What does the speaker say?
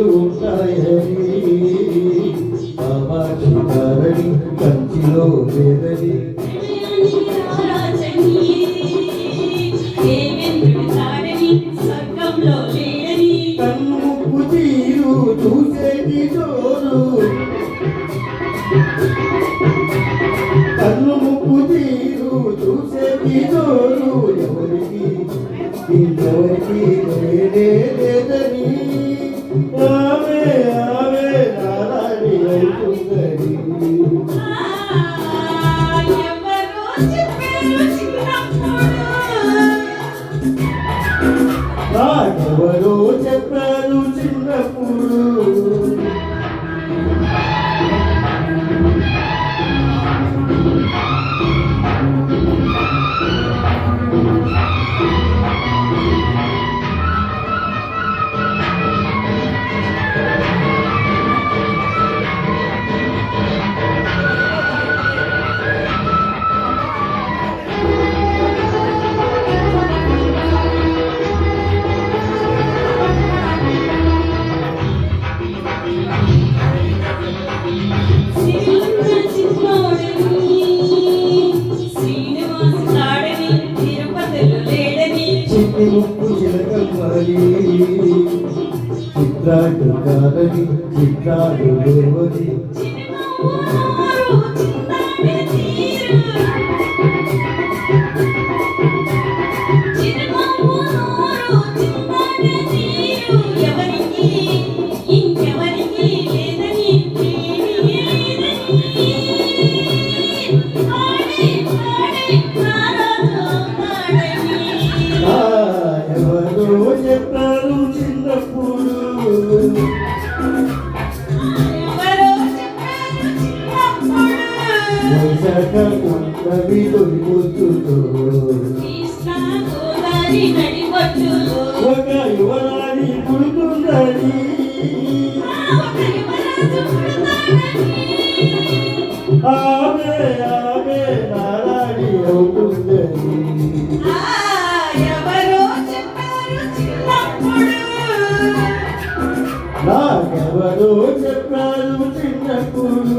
ఎప్పుడు ఉంటాయని బాబా చూడాలని కంచిలో లేదని కన్ను ముక్కు తీరు చూసేది జోరు కన్ను ముక్కు తీరు చూసేది జోరు ఎవరికి ఇంకెవరికి లేదని ఆమె ఆమె నారాయణి అవుతుందని నాకెవరో చెప్పారు చిన్నప్పుడు ముక్కు చిలకమ్మని చిత్రాడు కాదని చిత్రాడు లేవని చెప్పారు చిన్నప్పుడు ఉన్నవి దొరికొచ్చుతో ఒక యువరాణి పుడుతుందని ఆమె ఆమె నారాణి అవుతుందని నాకెవరో చెప్పారు చిన్నప్పుడు